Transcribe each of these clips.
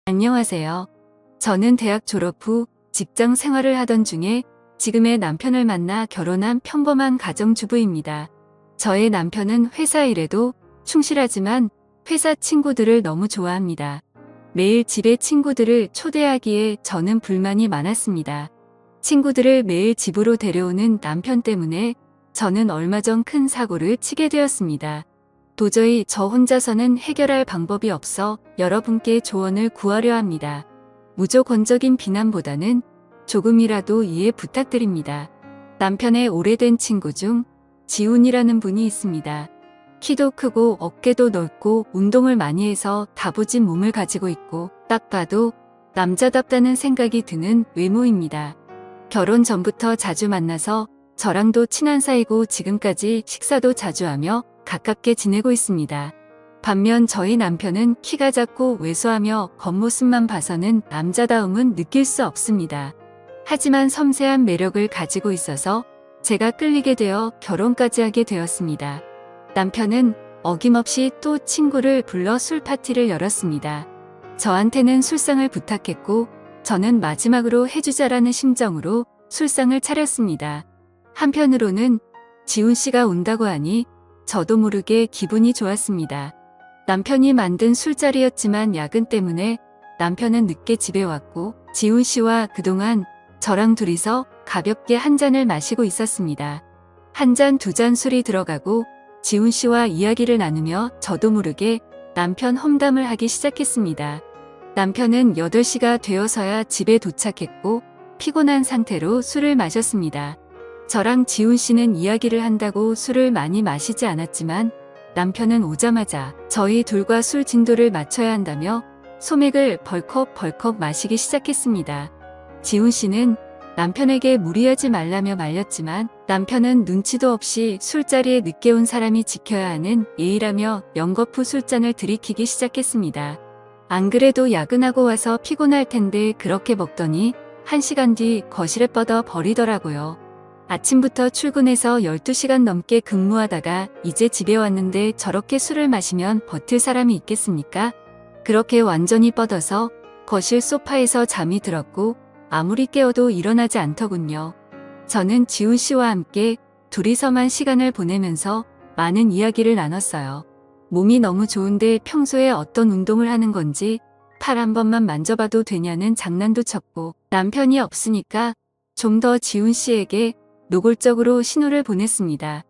안녕하세요. 저는 대학 졸업 후 직장 생활을 하던 중에 지금의 남편을 만나 결혼한 평범한 가정주부입니다. 저의 남편은 회사 일에도 충실하지만 회사 친구들을 너무 좋아합니다. 매일 집에 친구들을 초대하기에 저는 불만이 많았습니다. 친구들을 매일 집으로 데려오는 남편 때문에 저는 얼마 전 큰 사고를 치게 되었습니다. 도저히 저 혼자서는 해결할 방법이 없어 여러분께 조언을 구하려 합니다. 무조건적인 비난보다는 조금이라도 이해 부탁드립니다. 남편의 오래된 친구 중 지훈이라는 분이 있습니다. 키도 크고 어깨도 넓고 운동을 많이 해서 다부진 몸을 가지고 있고 딱 봐도 남자답다는 생각이 드는 외모입니다. 결혼 전부터 자주 만나서 저랑도 친한 사이고 지금까지 식사도 자주 하며 가깝게 지내고 있습니다. 반면 저희 남편은 키가 작고 왜소하며 겉모습만 봐서는 남자다움은 느낄 수 없습니다. 하지만 섬세한 매력을 가지고 있어서 제가 끌리게 되어 결혼까지 하게 되었습니다. 남편은 어김없이 또 친구를 불러 술 파티를 열었습니다. 저한테는 술상을 부탁했고 저는 마지막으로 해주자라는 심정으로 술상을 차렸습니다. 한편으로는 지훈 씨가 온다고 하니 저도 모르게 기분이 좋았습니다. 남편이 만든 술자리였지만 야근 때문에 남편은 늦게 집에 왔고 지훈 씨와 그동안 저랑 둘이서 가볍게 한 잔을 마시고 있었습니다. 한 잔, 두 잔 술이 들어가고 지훈 씨와 이야기를 나누며 저도 모르게 남편 험담을 하기 시작했습니다. 남편은 8시가 되어서야 집에 도착했고 피곤한 상태로 술을 마셨습니다. 저랑 지훈 씨는 이야기를 한다고 술을 많이 마시지 않았지만 남편은 오자마자 저희 둘과 술 진도를 맞춰야 한다며 소맥을 벌컥벌컥 마시기 시작했습니다. 지훈 씨는 남편에게 무리하지 말라며 말렸지만 남편은 눈치도 없이 술자리에 늦게 온 사람이 지켜야 하는 예의라며 연거푸 술잔을 들이키기 시작했습니다. 안 그래도 야근하고 와서 피곤할 텐데 그렇게 먹더니 1시간 뒤 거실에 뻗어 버리더라고요. 아침부터 출근해서 12시간 넘게 근무하다가 이제 집에 왔는데 저렇게 술을 마시면 버틸 사람이 있겠습니까? 그렇게 완전히 뻗어서 거실 소파에서 잠이 들었고 아무리 깨워도 일어나지 않더군요. 저는 지훈 씨와 함께 둘이서만 시간을 보내면서 많은 이야기를 나눴어요. 몸이 너무 좋은데 평소에 어떤 운동을 하는 건지 팔 한 번만 만져봐도 되냐는 장난도 쳤고 남편이 없으니까 좀 더 지훈 씨에게 노골적으로 신호를 보냈습니다.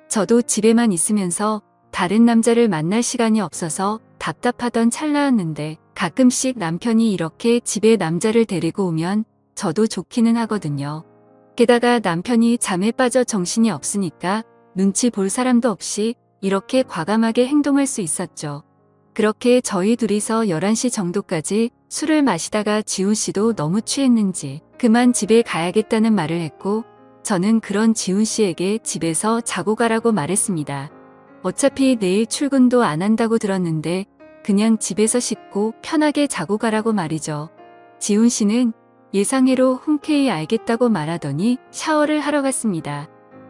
저도 집에만 있으면서 다른 남자를 만날 시간이 없어서 답답하던 찰나였는데 가끔씩 남편이 이렇게 집에 남자를 데리고 오면 저도 좋기는 하거든요. 게다가 남편이 잠에 빠져 정신이 없으니까 눈치 볼 사람도 없이 이렇게 과감하게 행동할 수 있었죠. 그렇게 저희 둘이서 11시 정도까지 술을 마시다가 지훈 씨도 너무 취했는지 그만 집에 가야겠다는 말을 했고 저는 그런 지훈 씨에게 집에서 자고 가라고 말했습니다. 어차피 내일 출근도 안 한다고 들었는데 그냥 집에서 씻고 편하게 자고 가라고 말이죠. 지훈 씨는 예상외로 흔쾌히 알겠다고 말하더니 샤워를 하러 갔습니다.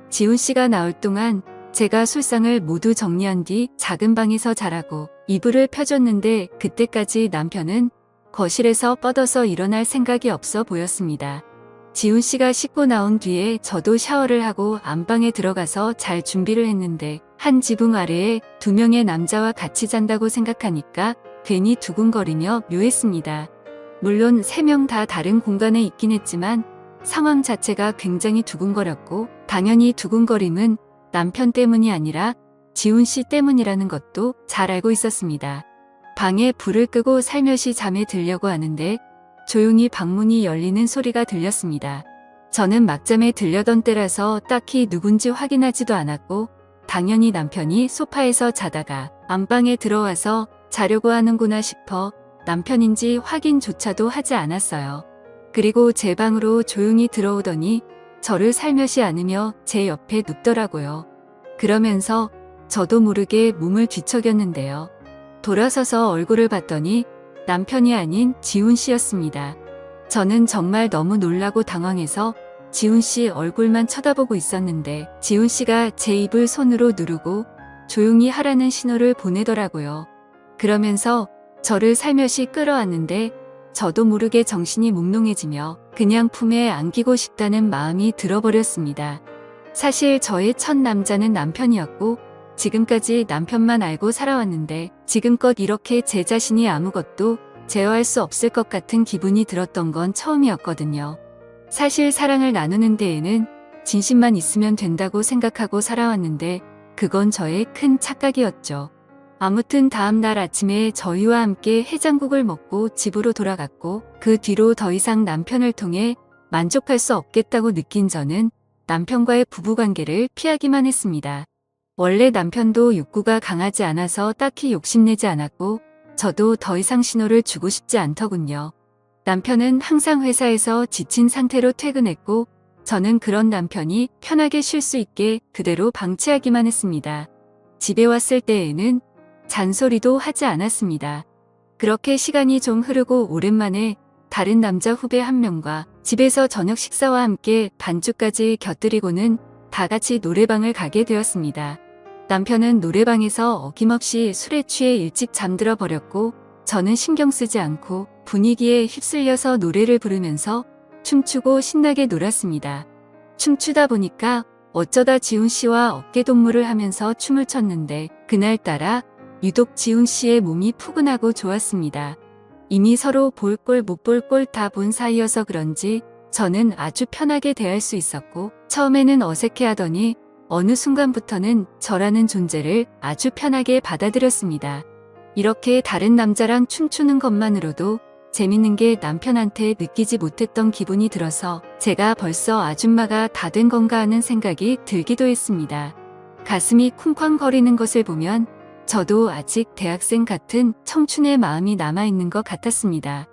지훈 씨가 나올 동안 제가 술상을 모두 정리한 뒤 작은 방에서 자라고 이불을 펴줬는데 그때까지 남편은 거실에서 뻗어서 일어날 생각이 없어 보였습니다. 지훈 씨가 씻고 나온 뒤에 저도 샤워를 하고 안방에 들어가서 잘 준비를 했는데 한 지붕 아래에 2명의 남자와 같이 잔다고 생각하니까 괜히 두근거리며 묘했습니다. 물론 3명 다 다른 공간에 있긴 했지만 상황 자체가 굉장히 두근거렸고 당연히 두근거림은 남편 때문이 아니라 지훈 씨 때문이라는 것도 잘 알고 있었습니다. 방에 불을 끄고 살며시 잠에 들려고 하는데 조용히 방문이 열리는 소리가 들렸습니다. 저는 막잠에 들려던 때라서 딱히 누군지 확인하지도 않았고 당연히 남편이 소파에서 자다가 안방에 들어와서 자려고 하는구나 싶어 남편인지 확인조차도 하지 않았어요. 그리고 제 방으로 조용히 들어오더니 저를 살며시 안으며 제 옆에 눕더라고요. 그러면서 저도 모르게 몸을 뒤척였는데요. 돌아서서 얼굴을 봤더니 남편이 아닌 지훈 씨였습니다. 저는 정말 너무 놀라고 당황해서 지훈 씨 얼굴만 쳐다보고 있었는데 지훈 씨가 제 입을 손으로 누르고 조용히 하라는 신호를 보내더라고요. 그러면서 저를 살며시 끌어안는데 저도 모르게 정신이 몽롱해지며 그냥 품에 안기고 싶다는 마음이 들어버렸습니다. 사실 저의 첫 남자는 남편이었고 지금까지 남편만 알고 살아왔는데 지금껏 이렇게 제 자신이 아무것도 제어할 수 없을 것 같은 기분이 들었던 건 처음이었거든요. 사실 사랑을 나누는 데에는 진심만 있으면 된다고 생각하고 살아왔는데 그건 저의 큰 착각이었죠. 아무튼 다음 날 아침에 저희와 함께 해장국을 먹고 집으로 돌아갔고 그 뒤로 더 이상 남편을 통해 만족할 수 없겠다고 느낀 저는 남편과의 부부관계를 피하기만 했습니다. 원래 남편도 욕구가 강하지 않아서 딱히 욕심내지 않았고 저도 더 이상 신호를 주고 싶지 않더군요. 남편은 항상 회사에서 지친 상태로 퇴근했고 저는 그런 남편이 편하게 쉴 수 있게 그대로 방치하기만 했습니다. 집에 왔을 때에는 잔소리도 하지 않았습니다. 그렇게 시간이 좀 흐르고 오랜만에 다른 남자 후배 한 명과 집에서 저녁 식사와 함께 반주까지 곁들이고는 다 같이 노래방을 가게 되었습니다. 남편은 노래방에서 어김없이 술에 취해 일찍 잠들어 버렸고 저는 신경 쓰지 않고 분위기에 휩쓸려서 노래를 부르면서 춤추고 신나게 놀았습니다. 춤추다 보니까 어쩌다 지훈 씨와 어깨동무를 하면서 춤을 췄는데 그날따라 유독 지훈 씨의 몸이 푸근하고 좋았습니다. 이미 서로 볼 꼴 못 볼 꼴 다 본 사이여서 그런지 저는 아주 편하게 대할 수 있었고 처음에는 어색해하더니 어느 순간부터는 저라는 존재를 아주 편하게 받아들였습니다. 이렇게 다른 남자랑 춤추는 것만으로도 재밌는 게 남편한테 느끼지 못했던 기분이 들어서 제가 벌써 아줌마가 다 된 건가 하는 생각이 들기도 했습니다. 가슴이 쿵쾅거리는 것을 보면 저도 아직 대학생 같은 청춘의 마음이 남아있는 것 같았습니다.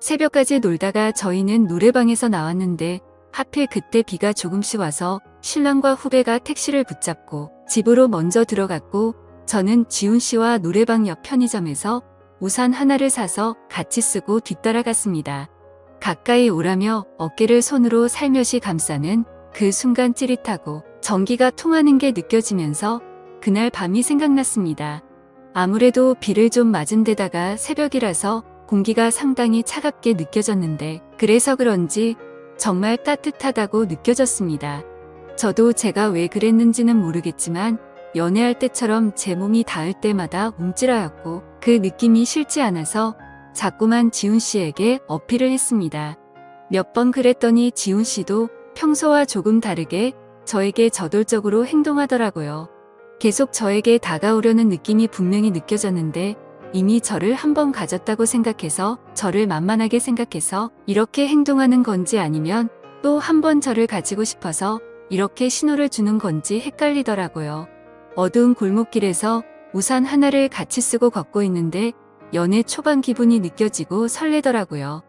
새벽까지 놀다가 저희는 노래방에서 나왔는데 하필 그때 비가 조금씩 와서 신랑과 후배가 택시를 붙잡고 집으로 먼저 들어갔고 저는 지훈 씨와 노래방 옆 편의점에서 우산 하나를 사서 같이 쓰고 뒤따라갔습니다. 가까이 오라며 어깨를 손으로 살며시 감싸는 그 순간 찌릿하고 전기가 통하는 게 느껴지면서 그날 밤이 생각났습니다. 아무래도 비를 좀 맞은 데다가 새벽이라서 공기가 상당히 차갑게 느껴졌는데 그래서 그런지 정말 따뜻하다고 느껴졌습니다. 저도 제가 왜 그랬는지는 모르겠지만 연애할 때처럼 제 몸이 닿을 때마다 움찔하였고 그 느낌이 싫지 않아서 자꾸만 지훈 씨에게 어필을 했습니다. 몇 번 그랬더니 지훈 씨도 평소와 조금 다르게 저에게 저돌적으로 행동하더라고요. 계속 저에게 다가오려는 느낌이 분명히 느껴졌는데 이미 저를 한 번 가졌다고 생각해서 저를 만만하게 생각해서 이렇게 행동하는 건지 아니면 또 한 번 저를 가지고 싶어서 이렇게 신호를 주는 건지 헷갈리더라고요. 어두운 골목길에서 우산 하나를 같이 쓰고 걷고 있는데 연애 초반 기분이 느껴지고 설레더라고요.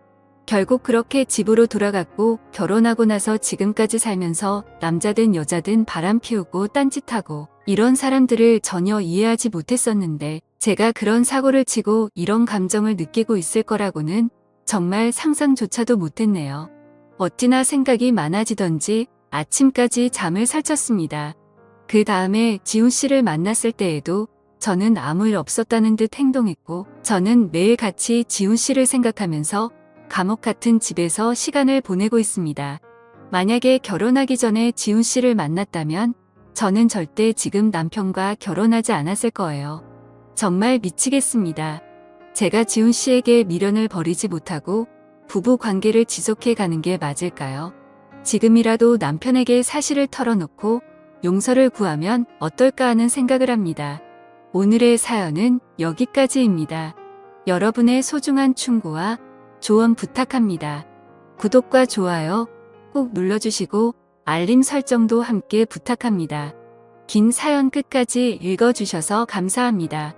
결국 그렇게 집으로 돌아갔고 결혼하고 나서 지금까지 살면서 남자든 여자든 바람 피우고 딴짓하고 이런 사람들을 전혀 이해하지 못했었는데 제가 그런 사고를 치고 이런 감정을 느끼고 있을 거라고는 정말 상상조차도 못했네요. 어찌나 생각이 많아지던지 아침까지 잠을 설쳤습니다. 그 다음에 지훈 씨를 만났을 때에도 저는 아무 일 없었다는 듯 행동했고 저는 매일 같이 지훈 씨를 생각하면서 감옥 같은 집에서 시간을 보내고 있습니다. 만약에 결혼하기 전에 지훈 씨를 만났다면 저는 절대 지금 남편과 결혼하지 않았을 거예요. 정말 미치겠습니다. 제가 지훈 씨에게 미련을 버리지 못하고 부부 관계를 지속해 가는 게 맞을까요? 지금이라도 남편에게 사실을 털어놓고 용서를 구하면 어떨까 하는 생각을 합니다. 오늘의 사연은 여기까지입니다. 여러분의 소중한 충고와 조언 부탁합니다. 구독과 좋아요 꼭 눌러주시고 알림 설정도 함께 부탁합니다. 긴 사연 끝까지 읽어주셔서 감사합니다.